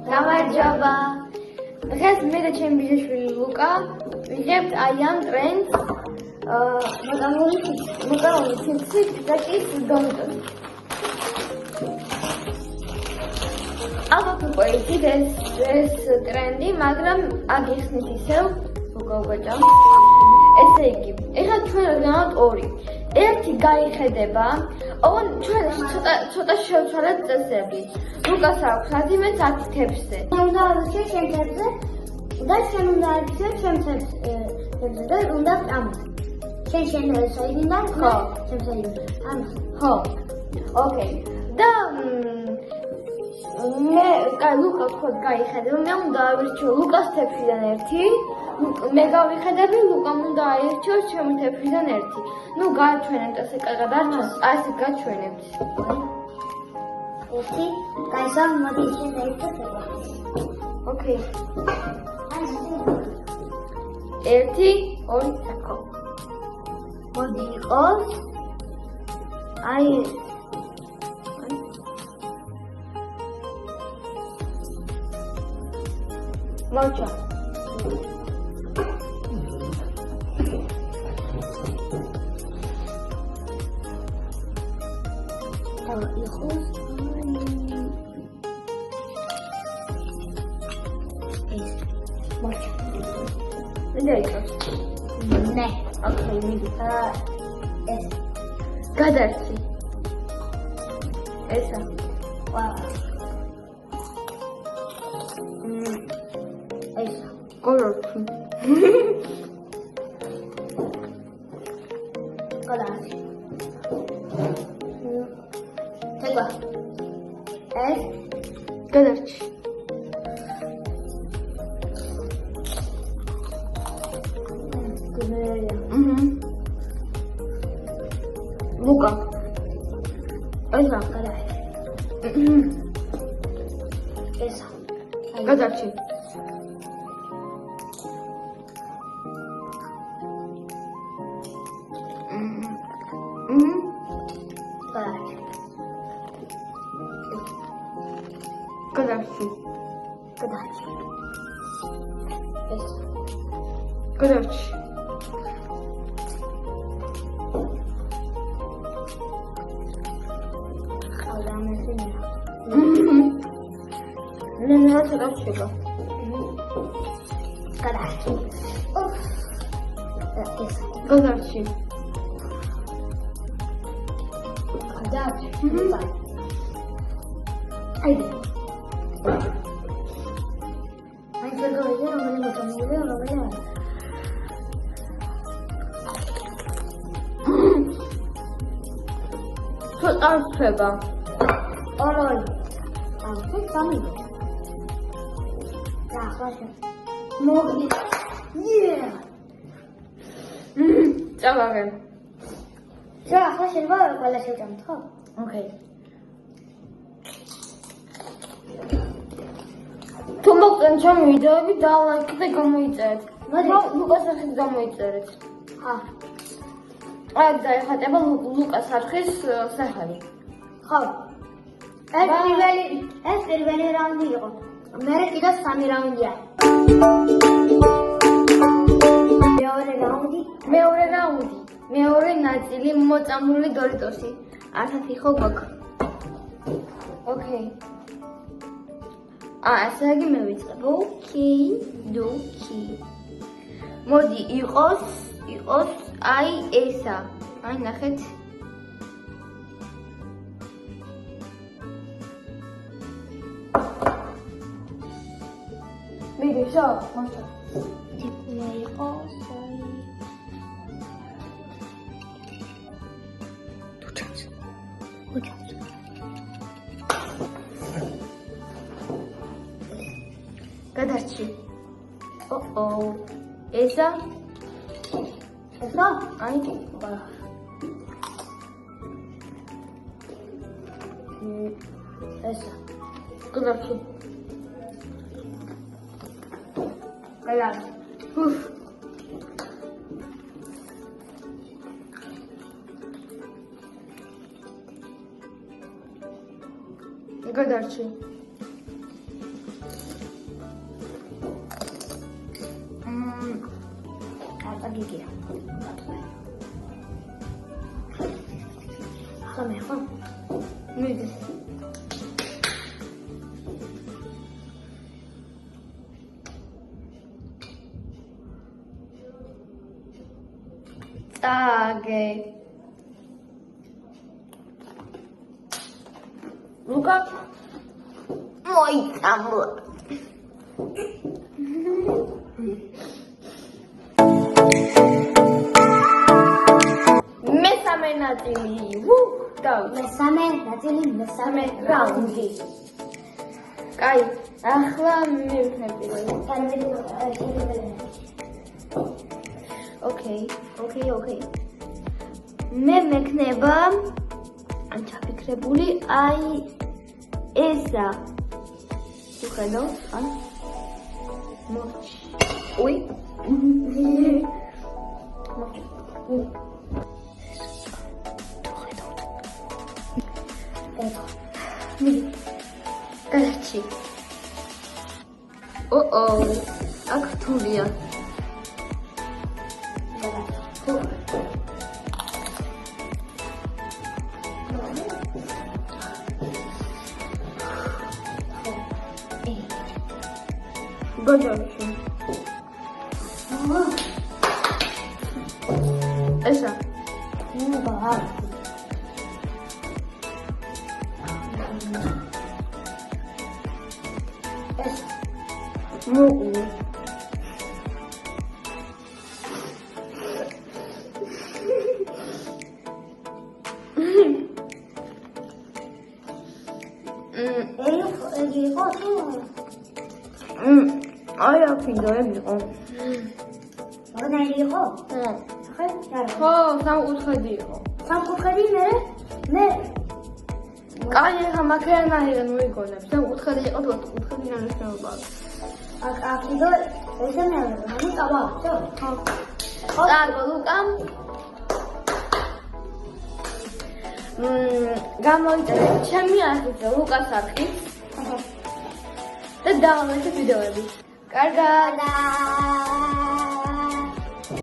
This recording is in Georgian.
გამარჯობა. დღეს მე და ჩემი ბიძაშვილი ლუკა ვიღებთ აი ამ ტრენდს მოკალონი ჩიპსი და ის დონტონი. ალბათ უკვე იცით ეს ტრენდი, მაგრამ აგიხსნით ისევ უკავგაჭამ. ესე იგი, ეხლა ჩვენ ვგანავთ ორი. ერთი გაიხედება, ოღონდ ჩვენ ცოტა შევცვალეთ წესები. ლუკას აქვს 10 მეც 10 თებსზე. უნდა ავიქცე შენ თებსზე და შენ უნდა ავიქცე ჩემ თებსზე და უნდა ამას. შენ საიდიდან ხო, შენ საიდიდან. ამას. ხო. ოკეი. და მე ლუკა ხო გაიხედება, მე უნდა ავირჩიო ლუკას თებსიდან ერთი. მე გავიხედები, ლუკამ უნდა აირჩიოს ჩემი თებსიდან ერთი. ნუ გააჩვენებთ ასე კარგად არ ასე გაჩვენებთ. ერთი, გაიზა, მოდი შენ დაიწყება. ოკეი. ერთი, ორი, ხო. მოდი იყოს. აი მოჩა. იყოს ეს მოჩა. მინდა იყოს. ნე. ოკეი, მიდი. ეს გადარჩი. ესა. ვა. ეს კოლორფი. გადააჩი. თელა. ეს გადარჩი. ლუკა. ესა. გადააჩი. ესა. გადარჩი. გადააჩი. გადარჩი. გადააჩი. ეს გადარჩი. ყალამესია. მე რა შეგა. გადააჩი. ეს გადარჩი. გადააჩი. აიდე. აი შეგავიდე რომელიმე გამოვიდა რომელიმე ცოტა რჩება. ორ-ორი. აი სამი. და ხაშე. მოდი. იე. წავაღე. რა ახლა შეიძლება ყველა შევჭამთ, ხო? ოკეი. თუ მოგწონთ ჩემი ვიდეოები და ლაიქი და გამოიწერეთ. მოდი. ლუკას სახით გამოიწერეთ. ხა. აი დაიხატება ლუკას არხის სახელი. ხო. ეს პირველი რაუნდი იყო. მერე კიდევ 3 რაუნდია. მეორე რაუნდი. მეორე ნაწილი მოწამული დორიტოსი. 1000 ხო გვაქვს. ოკეი. ასე იგი მე ვიწყებ. ოკეი, დოკი. მოდი იყოს აი ესა. აი ნახეთ. მიდი შო, მოშო. მე იყოს უჩაც. გადარჩი. ო-ო. ესა? ესა? აი, ესა. გადარჩი. გადააჩი. გადარჩი. გიგია. ახლა მე ხო? მიდი. Tage. Luca. Moitamo. Mesame natili. Go. მესამე ნაწილი, მესამე რაუნდი. Კაი, ახლა მივხები. Okay. მე მექნება ჩაფიქრებული აი ესა. უხედავ, ან მოჩი. უი. მოჩი. Კაჩი. აქ თულია. Godziorki. Esa. No bahar. Esa. Mugu. Ay, აფინდოები იყო. ორნაირი იყო? ხო, სამკუთხედი იყო. სამკუთხედი მე კაი, ახლა მაქერანაირად მოიგონებ. სამკუთხედი იყო, თუ ოთხკუთხედი ნანიშნულობა. აქიდო ესე მეორე, ანუ კაბა, ხო? წაგო, ლუკა. გამოიწერე ჩემი არხით და ლუკას არხით. და დავამატე ვიდეოები. კარგად.